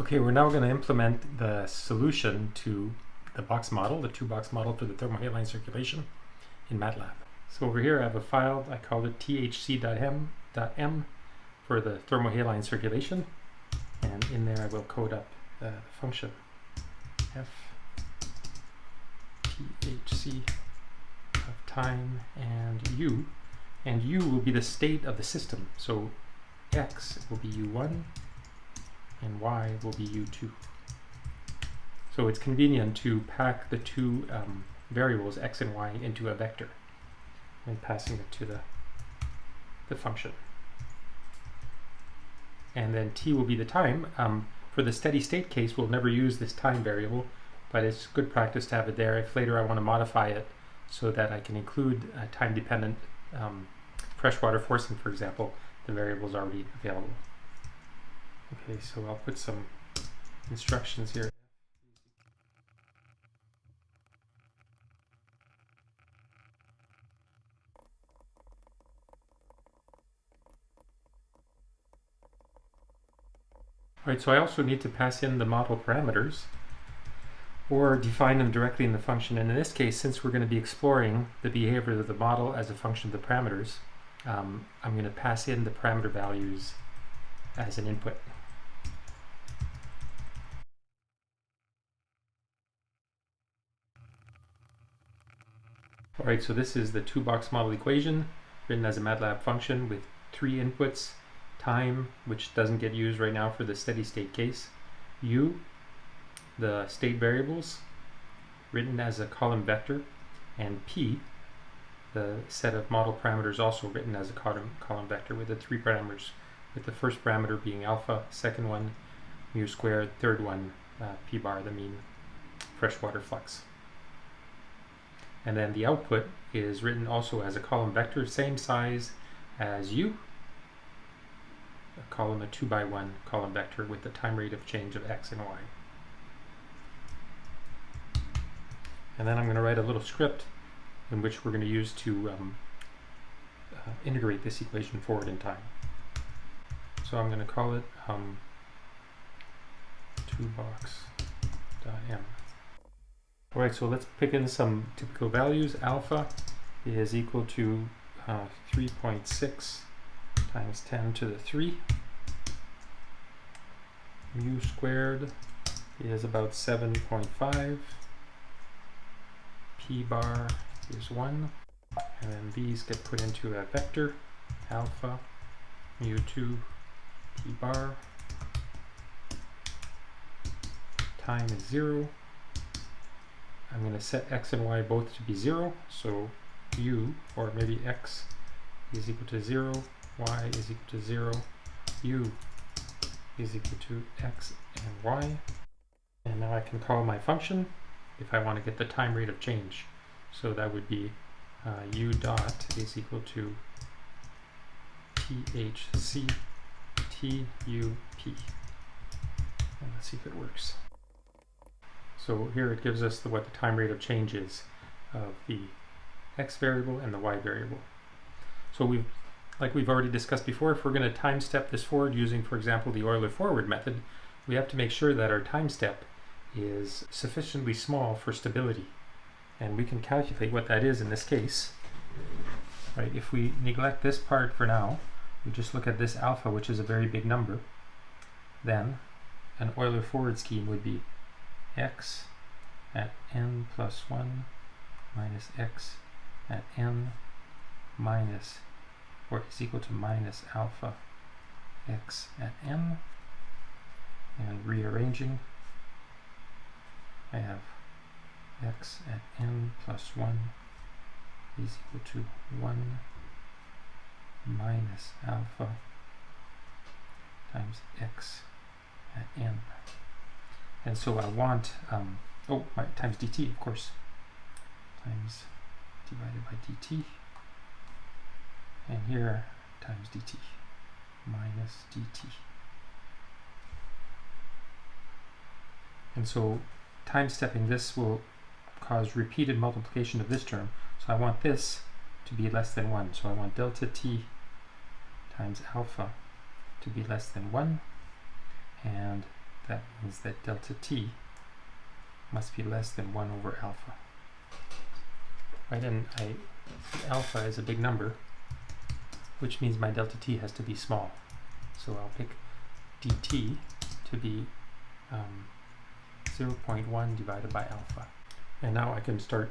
Okay, we're now going to implement the solution to the box model, the two-box model for the thermohaline circulation in Matlab. So over here I have a file, I called it thc.m for the thermohaline circulation, and in there I will code up the function f thc of time and u will be the state of the system. So x will be u1 and y will be u2. So it's convenient to pack the two variables x and y into a vector and passing it to the function. And then t will be the time. For the steady state case, we'll never use this time variable, but it's good practice to have it there if later I want to modify it so that I can include time-dependent freshwater forcing, for example. The variable is already available. Okay, so I'll put some instructions here. Alright, so I also need to pass in the model parameters or define them directly in the function. And in this case, since we're going to be exploring the behavior of the model as a function of the parameters, I'm going to pass in the parameter values as an input. Alright, so this is the two-box model equation written as a Matlab function with three inputs: time, which doesn't get used right now for the steady state case, u, the state variables written as a column vector, and p, the set of model parameters also written as a column vector with the three parameters, with the first parameter being alpha, second one mu squared, third one p bar, the mean freshwater flux. And then the output is written also as a column vector, same size as u, a 2x1 column vector with the time rate of change of x and y. And then I'm going to write a little script in which we're going to use to integrate this equation forward in time. So I'm going to call it two-box.m. Alright, so let's pick in some typical values. Alpha is equal to 3.6 times 10 to the 3. Mu squared is about 7.5. P bar is 1. And then these get put into a vector. Alpha, mu2, P bar. Time is 0. I'm going to set x and y both to be 0, so u, or maybe x, is equal to 0, y is equal to 0, u is equal to x and y. And now I can call my function if I want to get the time rate of change. So that would be u dot is equal to thc tup. And let's see if it works. So here it gives us what the time rate of change is of the x variable and the y variable. So like we've already discussed before, if we're going to time step this forward using, for example, the Euler forward method, we have to make sure that our time step is sufficiently small for stability. And we can calculate what that is in this case. Right? If we neglect this part for now, we just look at this alpha, which is a very big number, then an Euler forward scheme would be x at n plus 1 minus x at n minus, or is equal to minus alpha x at n. And rearranging, I have x at n plus 1 is equal to 1 minus alpha times x at n. And so I want, times dt, of course, times divided by dt, and here times dt, minus dt. And so time stepping this will cause repeated multiplication of this term. So I want this to be less than 1. So I want delta t times alpha to be less than 1, and that means that delta t must be less than 1 over alpha. Right, and alpha is a big number, which means my delta t has to be small. So I'll pick dt to be 0.1 divided by alpha. And now I can start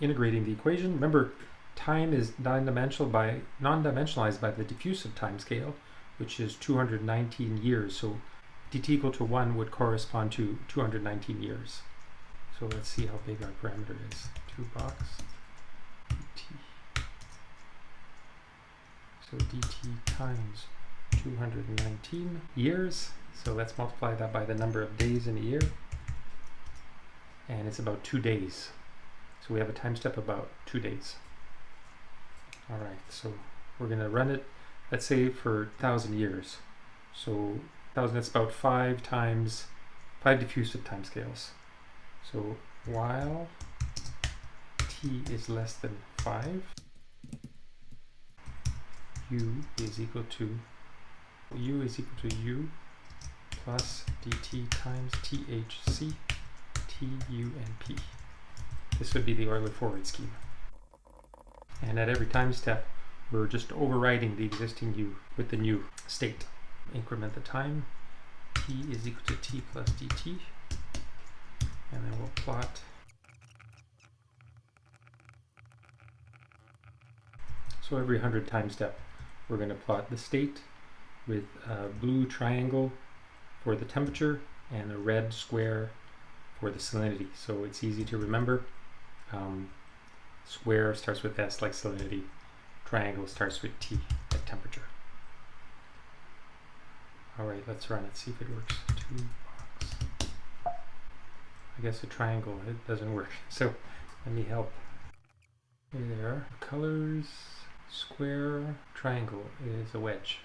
integrating the equation. Remember, time is non-dimensionalized by the diffusive time scale, which is 219 years. So dt equal to 1 would correspond to 219 years. So let's see how big our parameter is. 2 box dt. So dt times 219 years. So let's multiply that by the number of days in a year. And it's about 2 days. So we have a time step about 2 days. All right, so we're going to run it, let's say, for 1,000 years. So 1,000, that's about 5 diffusive time scales. So while t is less than 5, u is equal to u plus dt times thc, t, u, and p. This would be the Euler forward scheme. And at every time step, we're just overriding the existing u with the new state. Increment the time. T is equal to t plus dt. And then we'll plot. So every 100 time step, we're going to plot the state with a blue triangle for the temperature and a red square for the salinity. So it's easy to remember. Square starts with S like salinity. Triangle starts with T at temperature. All right, let's run it, see if it works. 2 box. I guess a triangle, it doesn't work. So let me help. There, colors, square, triangle is a wedge.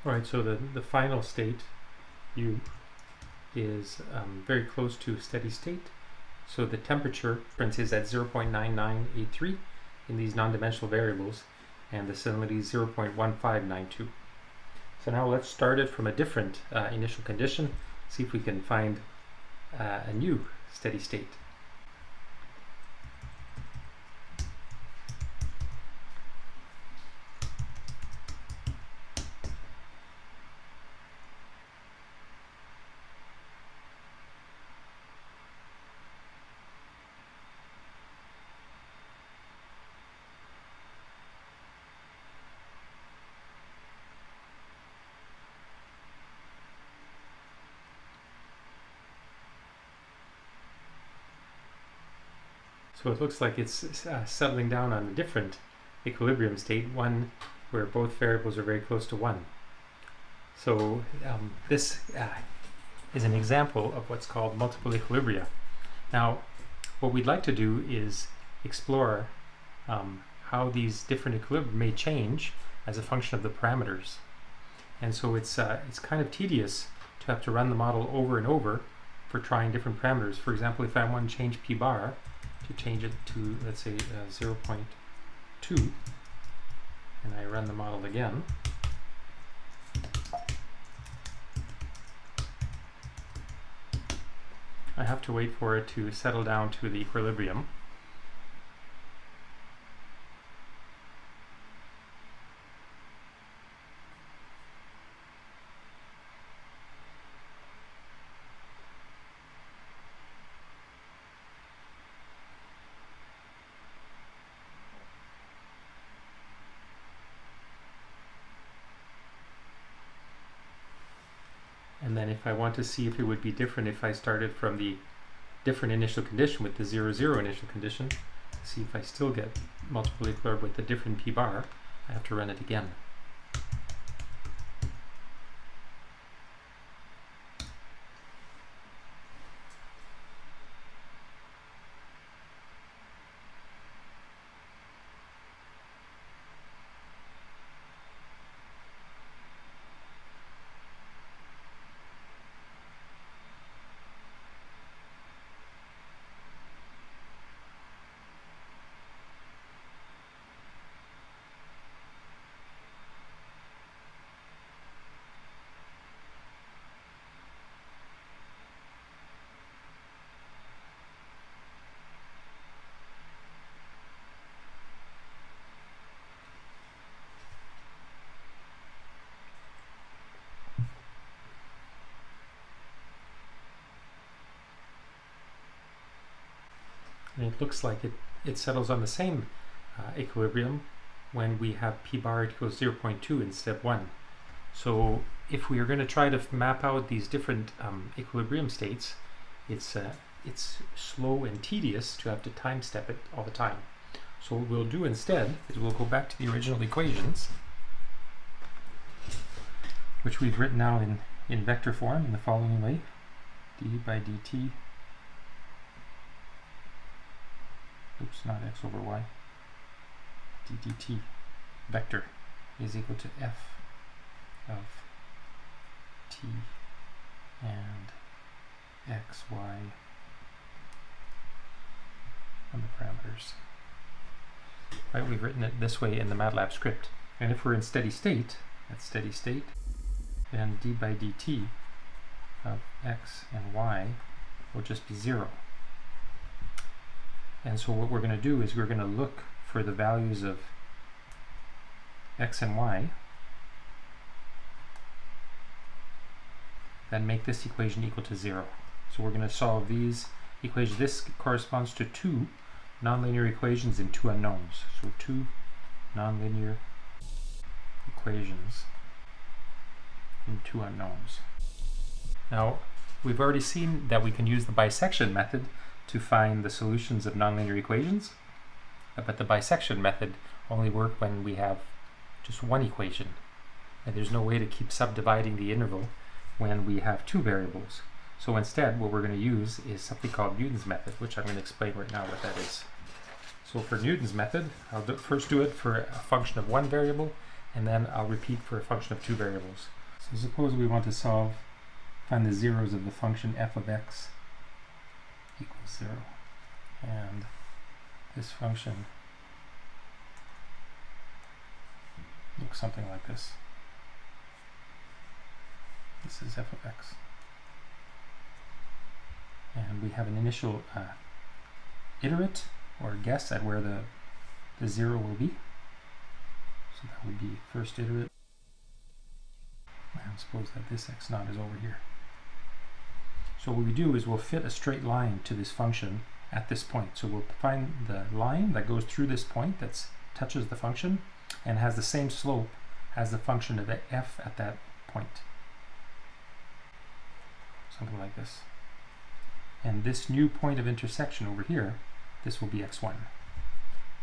All right, so the final state, U, is very close to steady state. So the temperature difference is at 0.9983 in these non-dimensional variables, and the salinity is 0.1592. So now let's start it from a different initial condition, see if we can find a new steady state. So it looks like it's settling down on a different equilibrium state, one where both variables are very close to 1. So this is an example of what's called multiple equilibria. Now, what we'd like to do is explore how these different equilibria may change as a function of the parameters. And so it's kind of tedious to have to run the model over and over for trying different parameters. For example, if I want to change p bar, to change it to, let's say, 0.2, and I run the model again, I have to wait for it to settle down to the equilibrium. And then if I want to see if it would be different if I started from the different initial condition with the 0, 0 initial condition, see if I still get multiple equilibria with a different p bar, I have to run it again. And it looks like it settles on the same equilibrium when we have p bar equals 0.2 instead of 1. So if we are going to try to map out these different equilibrium states, it's slow and tedious to have to time step it all the time. So what we'll do instead is we'll go back to the original equations, which we've written now in vector form in the following way: d by dt, oops, not x over y, ddt vector is equal to f of t and x, y, and the parameters. Right, we've written it this way in the Matlab script. And if we're in steady state, at steady state, then d by dt of x and y will just be 0. And so what we're going to do is we're going to look for the values of x and y that make this equation equal to 0. So we're going to solve these equations. This corresponds to two nonlinear equations and two unknowns. So two nonlinear equations and two unknowns. Now, we've already seen that we can use the bisection method to find the solutions of nonlinear equations, but the bisection method only works when we have just one equation, and there's no way to keep subdividing the interval when we have two variables. So instead, what we're going to use is something called Newton's method, which I'm going to explain right now what that is. So for Newton's method, I'll first do it for a function of one variable, and then I'll repeat for a function of two variables. So suppose we want to find the zeros of the function f of x equals 0. And this function looks something like this. This is f of x. And we have an initial iterate, or guess at where the 0 will be. So that would be first iterate. And suppose that this x naught is over here. So what we do is we'll fit a straight line to this function at this point. So we'll find the line that goes through this point that touches the function and has the same slope as the function of f at that point. Something like this. And this new point of intersection over here, this will be x1.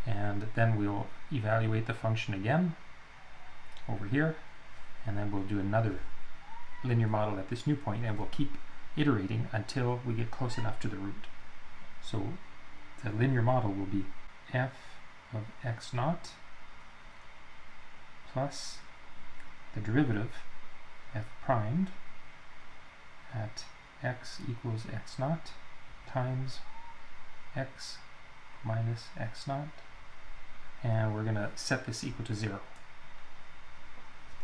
And then we'll evaluate the function again over here, and then we'll do another linear model at this new point, and we'll keep iterating until we get close enough to the root. So the linear model will be f of x naught plus the derivative f primed at x equals x naught times x minus x naught, and we're going to set this equal to 0.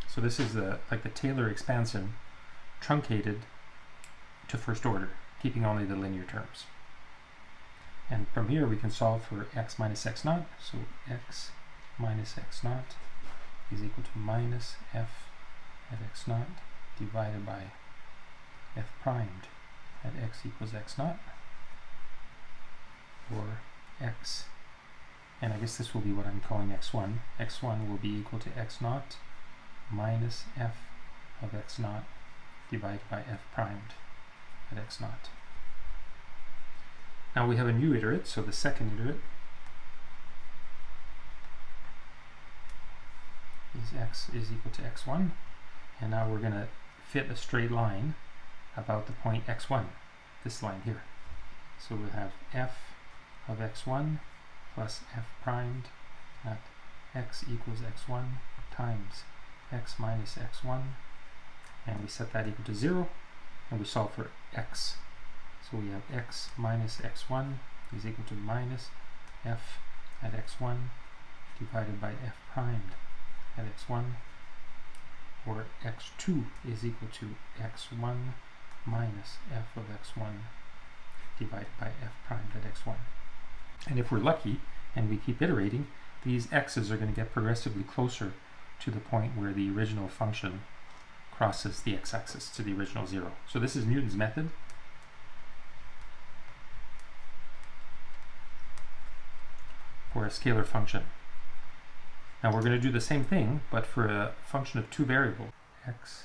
So this is like the Taylor expansion truncated to first order, keeping only the linear terms. And from here we can solve for x minus x naught. So x minus x naught is equal to minus f at x naught divided by f primed at x equals x naught, or x, and I guess this will be what I'm calling x1. x1 will be equal to x naught minus f of x naught divided by f primed at x naught. Now we have a new iterate, so the second iterate is x is equal to x1, and now we're going to fit a straight line about the point x1, this line here. So we'll have f of x1 plus f primed at x equals x1 times x minus x1, and we set that equal to 0, and we solve for x. So we have x minus x1 is equal to minus f at x1 divided by f primed at x1, or x2 is equal to x1 minus f of x1 divided by f primed at x1. And if we're lucky and we keep iterating, these x's are going to get progressively closer to the point where the original function crosses the x-axis to the original 0. So this is Newton's method. for a scalar function. Now we're going to do the same thing, but for a function of two variables, x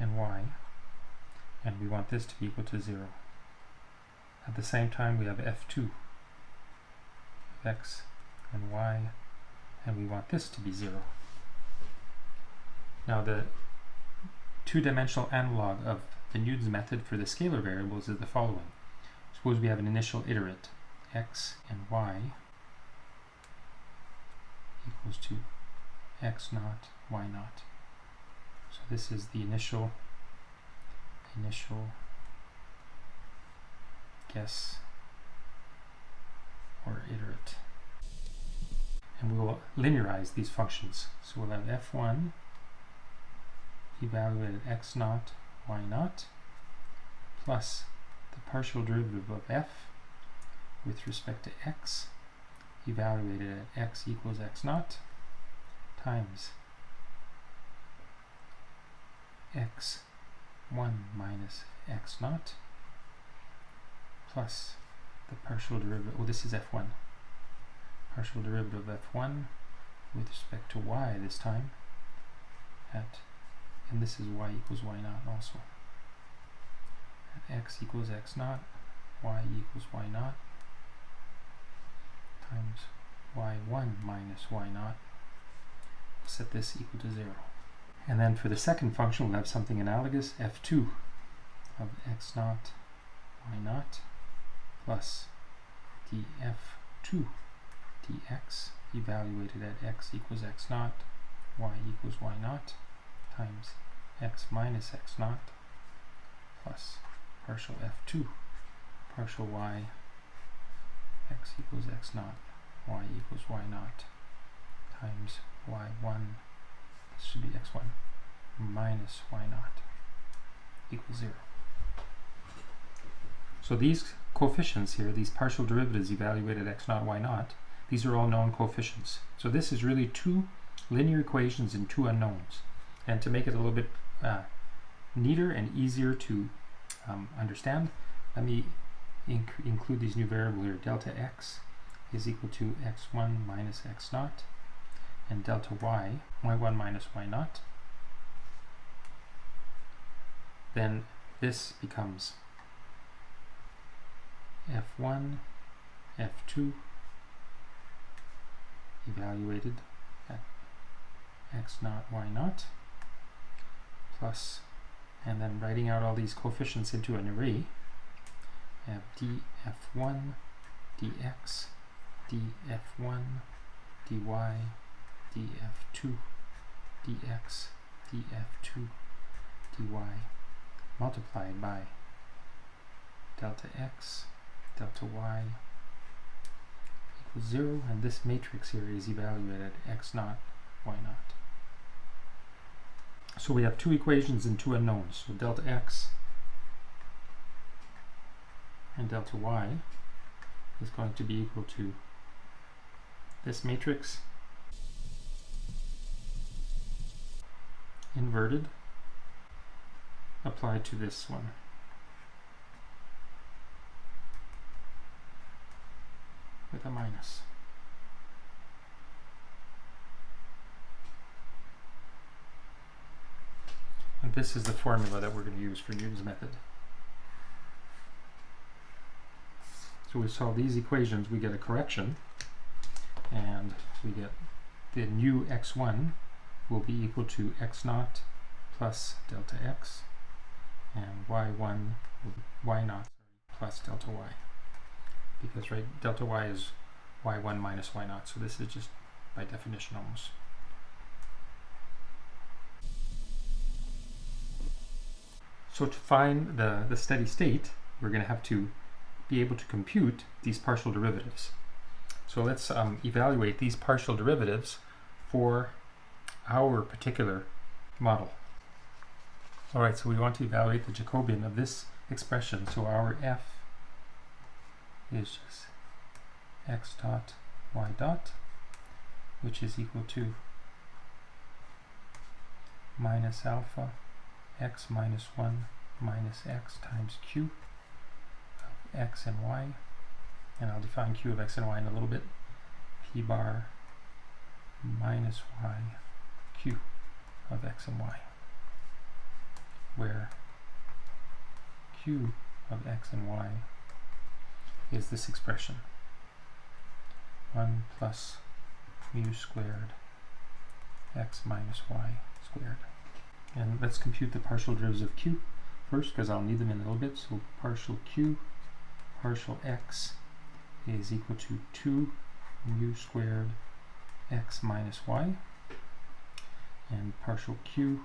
and y, and we want this to be equal to 0. At the same time, we have f2, x and y, and we want this to be 0. Now the two-dimensional analog of the Newton's method for the scalar variables is the following. Suppose we have an initial iterate, x and y equals to x naught, y naught. So this is the initial guess or iterate. And we will linearize these functions. So we'll have f1 evaluated x naught, y naught, plus the partial derivative of f with respect to x evaluated at x equals x naught times x1 minus x naught plus the partial derivative, this is f1, partial derivative of f1 with respect to y this time at, and this is y equals y naught also, at x equals x naught, y equals y naught times y1 minus y naught. Set this equal to 0. And then for the second function, we'll have something analogous, f2 of x naught, y naught, plus df2 dx evaluated at x equals x naught, y equals y naught, times x minus x naught, plus partial f2, partial y, x equals x naught, y equals y naught, times y1, this should be x1, minus y naught, equals 0. So these coefficients here, these partial derivatives evaluated at x naught, y naught, these are all known coefficients. So this is really two linear equations and two unknowns. And to make it a little bit neater and easier to understand, let me include these new variables here. Delta x is equal to x1 minus x naught, and delta y, y1 minus y naught. Then this becomes f1, f2 evaluated at x naught, y naught, plus, and then writing out all these coefficients into an array, I have df1 dx, df1 dy, df2 dx, df2 dy multiplied by delta x, delta y equals 0, and this matrix here is evaluated at x naught, y naught. So we have two equations and two unknowns. So delta x and delta y is going to be equal to this matrix inverted applied to this one. With a minus. And this is the formula that we're going to use for Newton's method. So we solve these equations, we get a correction, and we get the new x1 will be equal to x naught plus delta x, and y1 will be y naught plus delta y. Because right, delta y is y1 minus y naught, so this is just by definition almost. So to find the steady state, we're going to have to be able to compute these partial derivatives. So let's evaluate these partial derivatives for our particular model. All right, so we want to evaluate the Jacobian of this expression. So our f is just x dot y dot, which is equal to minus alpha x minus 1 minus x times q of x and y, and I'll define q of x and y in a little bit, p bar minus y q of x and y, where q of x and y is this expression, 1 plus mu squared x minus y squared. And let's compute the partial derivatives of q first, because I'll need them in a little bit. So partial q partial x is equal to 2 mu squared x minus y, and partial q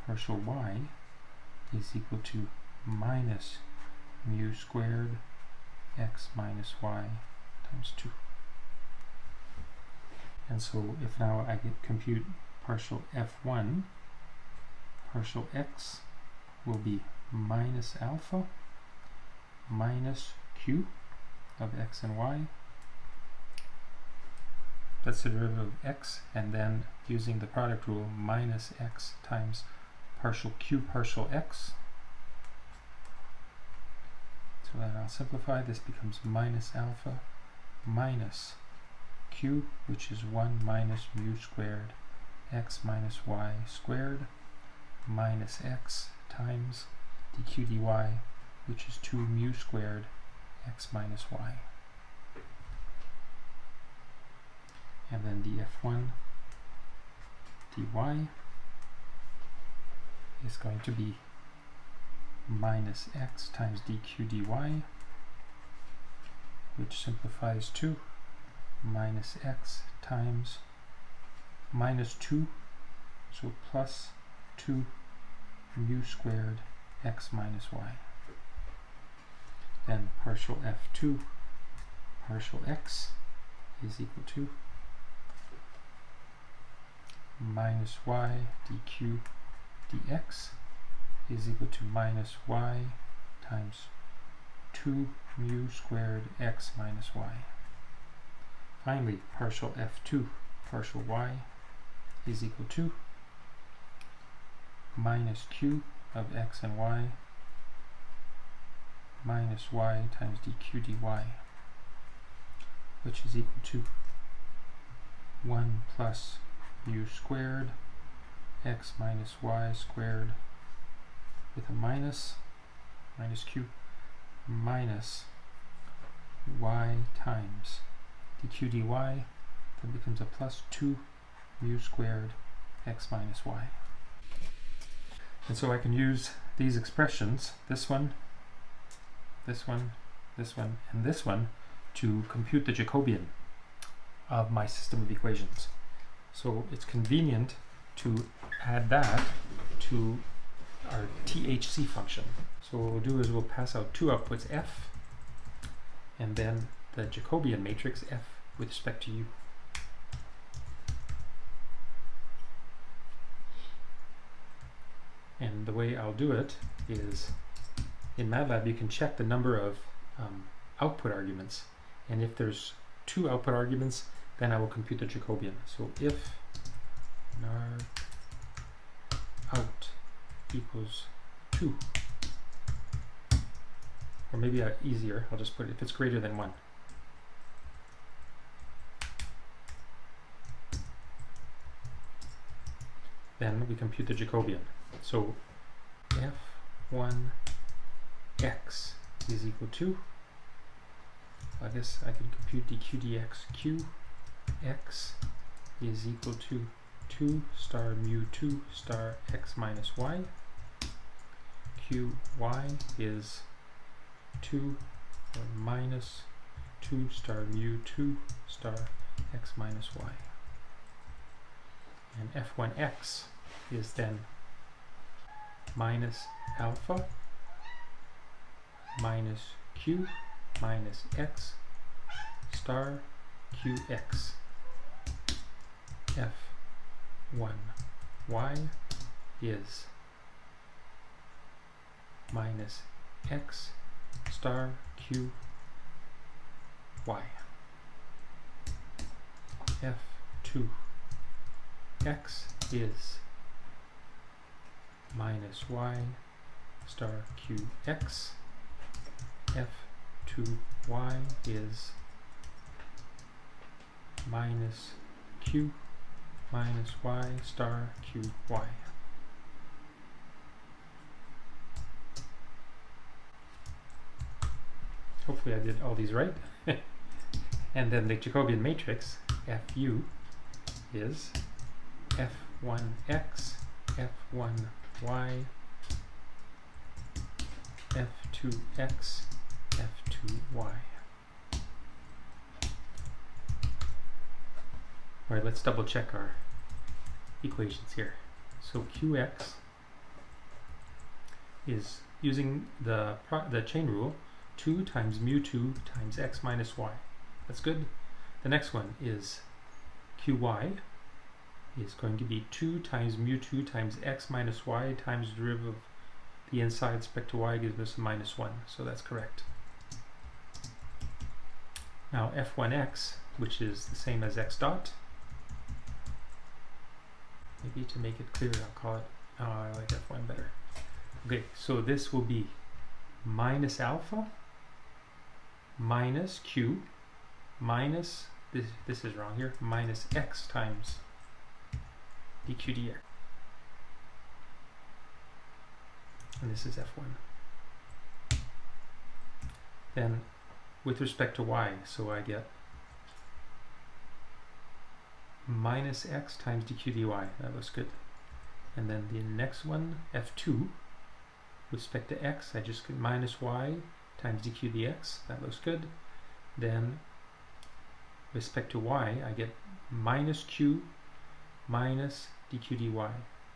partial y is equal to minus mu squared x minus y times 2. And so if now I compute partial f1, partial x will be minus alpha minus q of x and y. That's the derivative of x, and then using the product rule, minus x times partial q partial x. So then I'll simplify. This becomes minus alpha minus q, which is 1 minus mu squared x minus y squared, minus x times dq dy, which is 2 mu squared x minus y. And then df1 dy is going to be minus x times dq dy, which simplifies to minus x times minus 2, so plus 2 mu squared x minus y. Then partial f2 partial x is equal to minus y dq dx is equal to minus y times 2 mu squared x minus y. Finally, partial f2 partial y is equal to minus q of x and y minus y times dq dy, which is equal to 1 plus mu squared x minus y squared with a minus q minus y times dq dy, then becomes a plus 2 mu squared x minus y. And so I can use these expressions, this one, this one, this one, and this one, to compute the Jacobian of my system of equations. So it's convenient to add that to our THC function. So what we'll do is we'll pass out two outputs, f, and then the Jacobian matrix f with respect to u. And the way I'll do it is, in Matlab you can check the number of output arguments, and if there's 2 output arguments, then I will compute the Jacobian. So if nar out equals 2, or maybe easier, I'll just put it if it's greater than 1. Then we compute the Jacobian. So f1 x is equal to, I guess I can compute dq dx q x is equal to 2 star mu 2 star x minus y. Q y is 2 or minus 2 star mu 2 star x minus y. And f1x is then minus alpha minus q minus x star qx. f1y is minus x star q y. f2x is minus y star qx. f2y is minus q minus y star q y. Hopefully I did all these right. And then the Jacobian matrix, Fu, is F1x, F1y, F2x, F2y. All right, let's double check our equations here. So Qx is using the chain rule, 2 times mu 2 times x minus y. That's good. The next one is Qy is going to be 2 times mu 2 times x minus y times the derivative of the inside respect to y gives us a minus 1. So that's correct. Now F1x, which is the same as x dot. Maybe to make it clear, I'll call it, I like F1 better. Okay, so this will be minus alpha minus q minus, this is wrong here, minus x times dq dx. And this is F1. Then with respect to y, so I get minus x times dq dy. That looks good. And then the next one, F2, with respect to x, I just get minus y times dq dx. That looks good. Then with respect to y, I get minus q minus dq dy,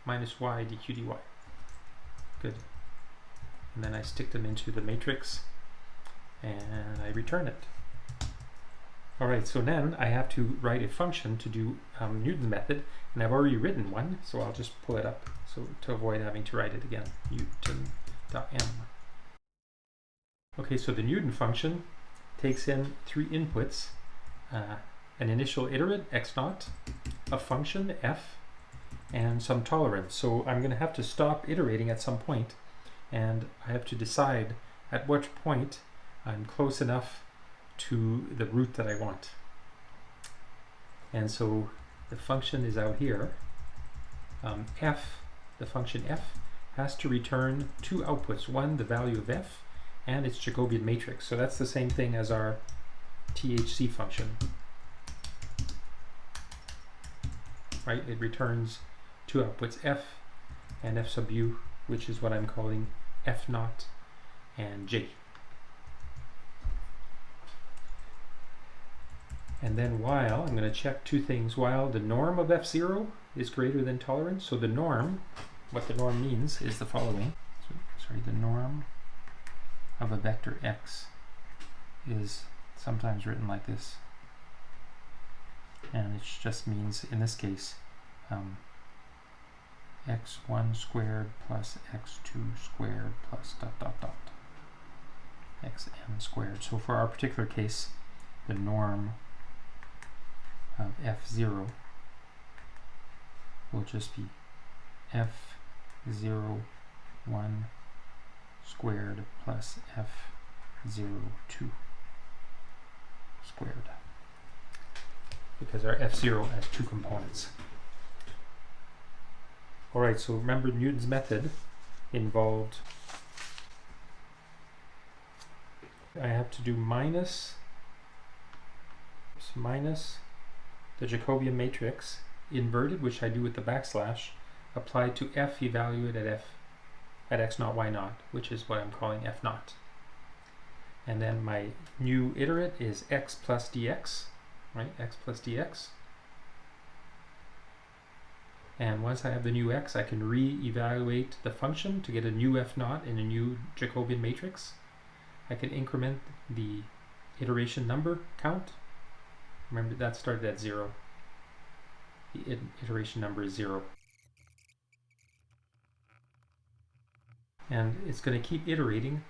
minus y dq dy. Good. And then I stick them into the matrix and I return it. Alright, so then I have to write a function to do Newton's method, and I've already written one, so I'll just pull it up so to avoid having to write it again. Newton.m. Okay, so the Newton function takes in 3 inputs, an initial iterate, x0, a function, f, and some tolerance. So I'm going to have to stop iterating at some point, and I have to decide at which point I'm close enough to the root that I want. And so the function is out here. F, the function f, has to return 2 outputs. One, the value of f, and its Jacobian matrix. So that's the same thing as our THC function. Right? It returns 2 outputs, f and f sub u, which is what I'm calling f0 and j. And then while, I'm going to check 2 things. While the norm of f0 is greater than tolerance, so the norm, what the norm means is the following. Sorry, the norm of a vector x is sometimes written like this. And it just means, in this case, x1 squared plus x2 squared plus dot dot dot xn squared. So for our particular case, the norm of f0 will just be f01 squared plus f02 squared, because our f0 has 2 components. Alright, so remember Newton's method involved, I have to do minus the Jacobian matrix inverted, which I do with the backslash, applied to f evaluated at x0, y0, which is what I'm calling f0. And then my new iterate is x plus dx, right? X plus dx. And once I have the new x, I can re-evaluate the function to get a new f0 in a new Jacobian matrix. I can increment the iteration number count. Remember, that started at 0. The iteration number is 0. And it's going to keep iterating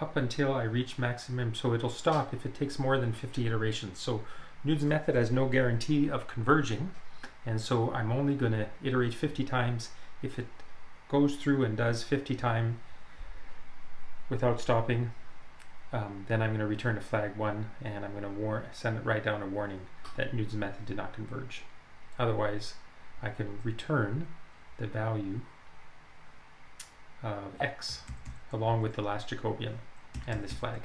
up until I reach maximum. So it'll stop if it takes more than 50 iterations. So Newton's method has no guarantee of converging. And so I'm only going to iterate 50 times. If it goes through and does 50 times without stopping, then I'm going to return to flag 1, and I'm going to send it right down a warning that Newton's method did not converge. Otherwise, I can return the value of x along with the last Jacobian and this flag.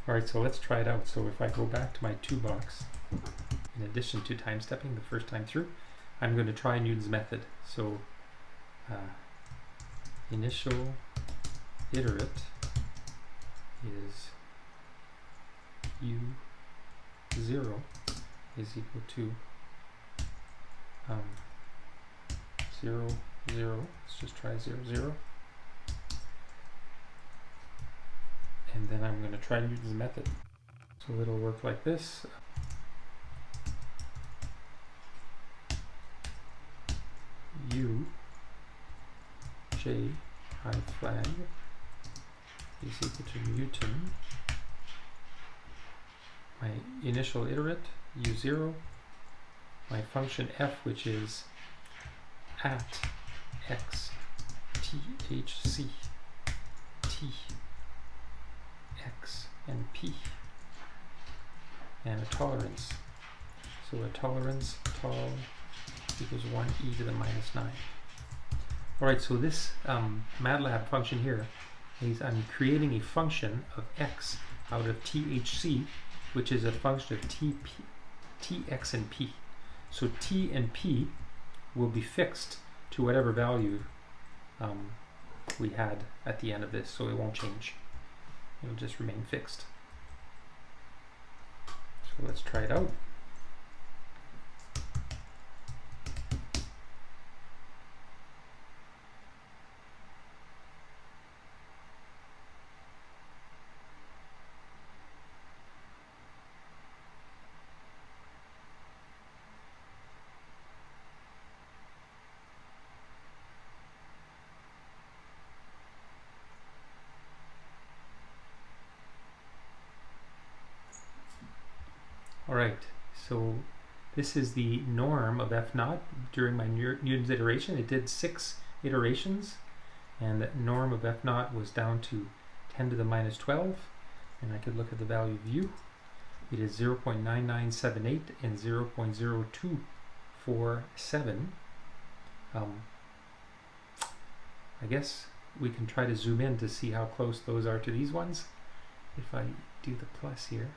Alright, so let's try it out. So if I go back to my toolbox, in addition to time stepping the first time through, I'm going to try Newton's method. So initial iterate is u0 is equal to 0, 0. Let's just try 0, 0. And then I'm going to try Newton's method. So it'll work like this. U j I flag is equal to Newton. My initial iterate, u0. My function f, which is at x thc t x and p, and a tolerance. So a tolerance, tol equals 1e to the minus 9. Alright, so this Matlab function here is I'm creating a function of x out of thc, which is a function of tx and p. So t and p will be fixed to whatever value we had at the end of this, so it won't change. It'll just remain fixed. So let's try it out. Alright, so this is the norm of f naught during my Newton's iteration. It did 6 iterations, and the norm of f naught was down to 10 to the minus 12, and I could look at the value of u. It is 0.9978 and 0.0247. I guess we can try to zoom in to see how close those are to these ones. If I do the plus here,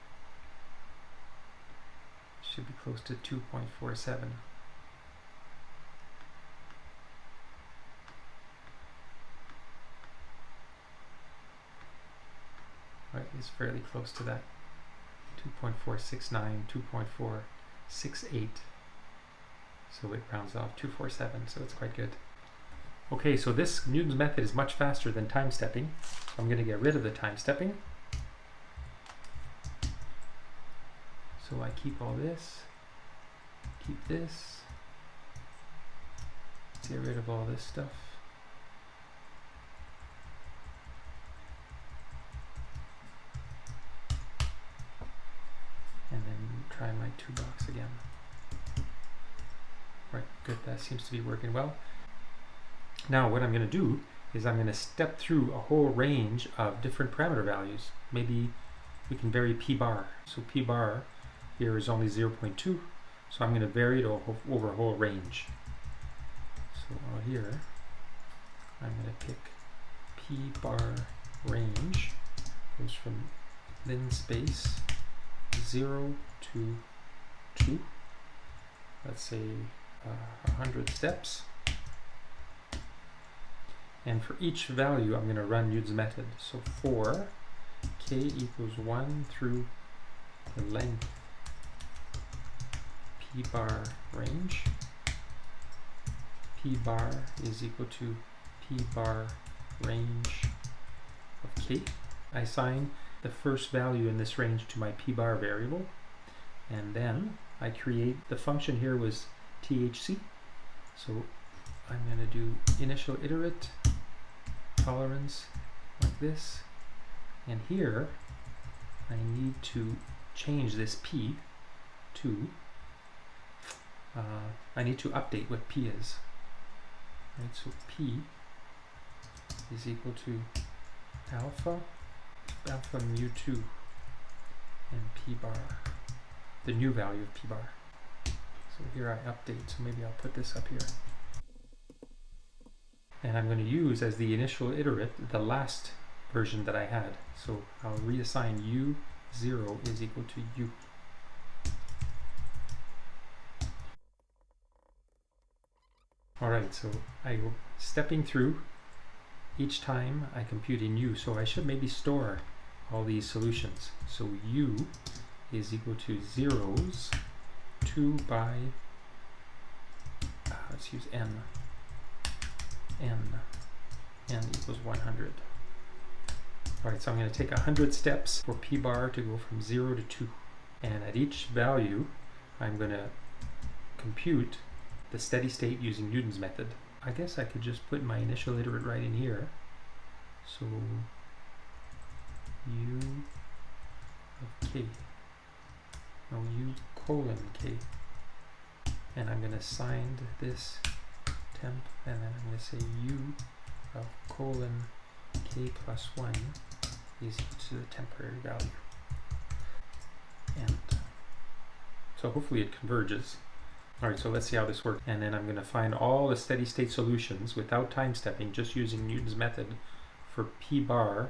should be close to 2.47. Right, it's fairly close to that. 2.469, 2.468. So it rounds off 247, so it's quite good. Okay, so this Newton's method is much faster than time stepping. So I'm going to get rid of the time stepping. So I keep all this, keep this, get rid of all this stuff. And then try my toolbox again. Right, good, that seems to be working well. Now what I'm going to do is I'm going to step through a whole range of different parameter values. Maybe we can vary p bar. So p bar here is only 0.2, so I'm going to vary it over a whole range. So here, I'm going to pick p bar range, goes from lin space 0 to 2, let's say 100 steps. And for each value, I'm going to run Newton's method. So for k equals 1 through the length p bar range, p bar is equal to p bar range of k. I assign the first value in this range to my p bar variable, and then I create the function here was thc. So I'm going to do initial iterate tolerance like this, and here I need to change this p to I need to update what p is. Right, so p is equal to alpha mu2 and p bar, the new value of p bar. So here I update, so maybe I'll put this up here. And I'm going to use as the initial iterate the last version that I had. So I'll reassign u0 is equal to u. Alright, so I go stepping through each time I compute in u, so I should maybe store all these solutions. So u is equal to zeros 2 by, let's use n equals 100. Alright, so I'm going to take 100 steps for p bar to go from 0 to 2. And at each value, I'm going to compute the steady state using Newton's method. I guess I could just put my initial iterate right in here. So u of k, no, u colon k. And I'm going to assign this temp, and then I'm going to say u of colon k plus 1 is equal to the temporary value. And so hopefully it converges. Alright, so let's see how this works. And then I'm going to find all the steady state solutions without time stepping, just using Newton's method for p bar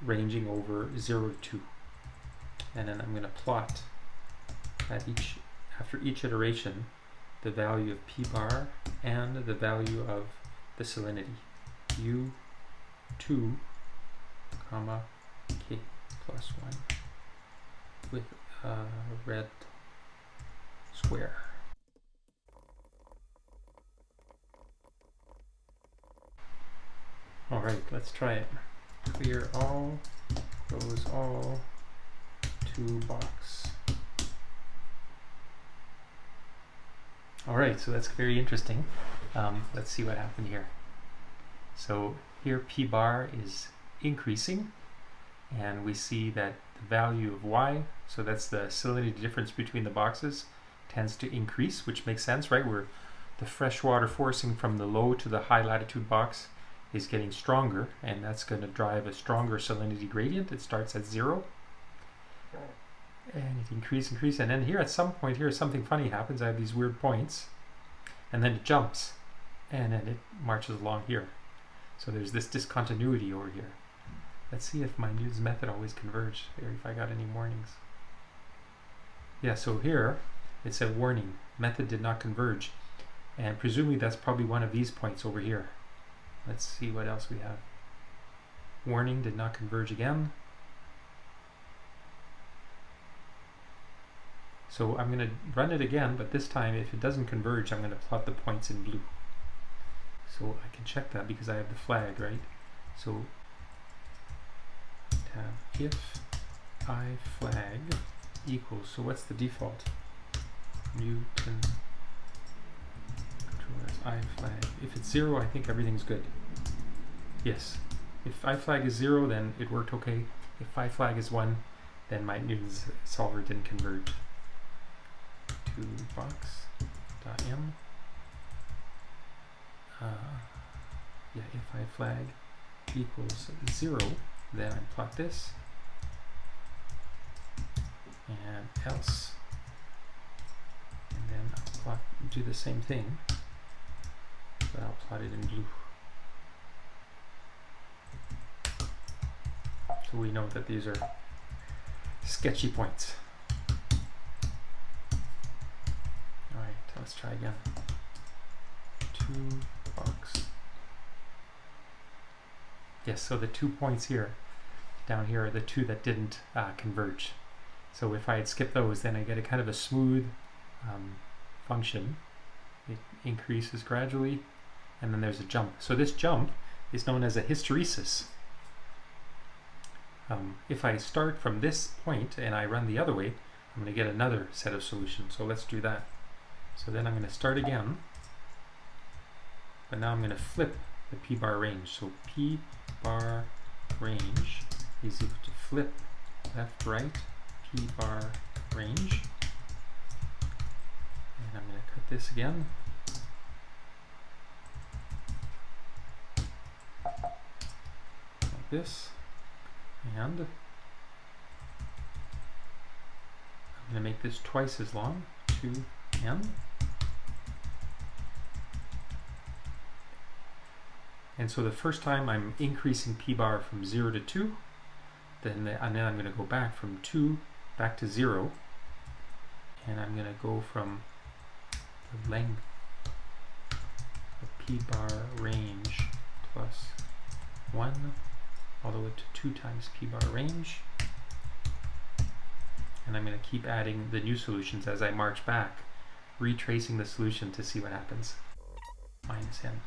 ranging over 0 to 2. And then I'm going to plot at after each iteration the value of p bar and the value of the salinity. u2, comma, k plus 1 with a red square. Alright, let's try it. Clear all, close all, to box. Alright, so that's very interesting. Let's see what happened here. So here p bar is increasing, and we see that the value of y, so that's the salinity difference between the boxes, tends to increase, which makes sense, right? Where the fresh water forcing from the low to the high latitude box is getting stronger, and that's going to drive a stronger salinity gradient. It starts at 0 and it increases, and then here at some point here something funny happens. I have these weird points, and then it jumps, and then it marches along here. So there's this discontinuity over here. Let's see if my Newton's method always converged, or if I got any warnings. Yeah, so here it said warning, method did not converge, and presumably that's probably one of these points over here. Let's see what else we have. Warning, did not converge again. So I'm going to run it again, but this time if it doesn't converge, I'm going to plot the points in blue. So I can check that because I have the flag, right? So tab if I flag equals, so what's the default? Newton control as I flag. If it's 0, I think everything's good. Yes. If I flag is 0, then it worked okay. If I flag is 1, then my Newton's solver didn't converge. To box.m. Yeah, if I flag equals 0, then I plot this, and else, and then I'll do the same thing, but I'll plot it in blue. So we know that these are sketchy points. Alright, let's try again. To box. Yes, so the 2 points here, down here, are the 2 that didn't converge. So if I had skipped those, then I get a kind of a smooth function. It increases gradually, and then there's a jump. So this jump is known as a hysteresis. If I start from this point and I run the other way, I'm going to get another set of solutions. So let's do that. So then I'm going to start again, but now I'm going to flip the p bar range. So p bar range is equal to flip left right p bar range, and I'm going to cut this again. this, and I'm going to make this twice as long, 2n. And so the first time I'm increasing p bar from 0 to 2, and then I'm going to go back from 2 back to 0, and I'm going to go from the length of p bar range plus 1 all the way to 2 times p bar range, and I'm going to keep adding the new solutions as I march back, retracing the solution to see what happens. Minus n.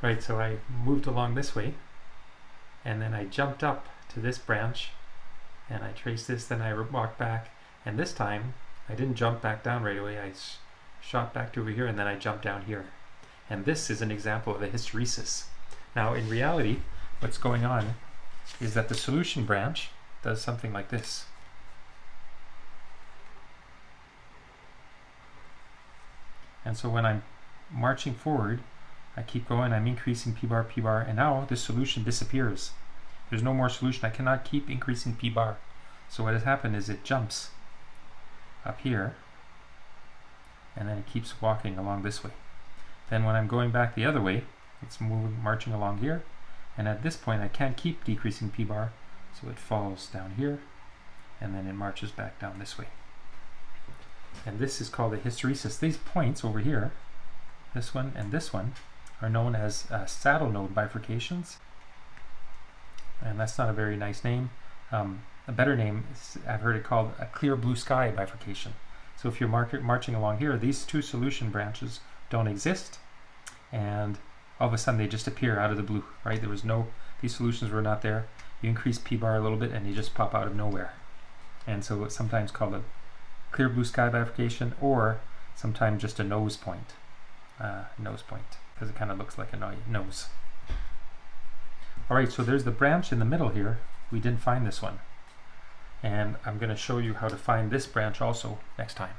Right, so I moved along this way, and then I jumped up to this branch, and I traced this, then I walked back, and this time I didn't jump back down right away, I shot back to over here, and then I jumped down here. And this is an example of a hysteresis. Now in reality, what's going on is that the solution branch does something like this. And so when I'm marching forward, I keep going, I'm increasing p bar, and now this solution disappears. There's no more solution. I cannot keep increasing p bar. So what has happened is it jumps up here, and then it keeps walking along this way. Then when I'm going back the other way, it's marching along here, and at this point I can't keep decreasing p bar, so it falls down here, and then it marches back down this way. And this is called a hysteresis. These points over here, this one and this one, are known as saddle node bifurcations, and that's not a very nice name. A better name is, I've heard it called a clear blue sky bifurcation. So if you're marching along here, these two solution branches don't exist, and all of a sudden they just appear out of the blue, right? There was no, these solutions were not there. You increase p bar a little bit and they just pop out of nowhere. And so it's sometimes called a clear blue sky bifurcation, or sometimes just a nose point, because it kind of looks like a nose. All right, so there's the branch in the middle here. We didn't find this one, and I'm going to show you how to find this branch also next time.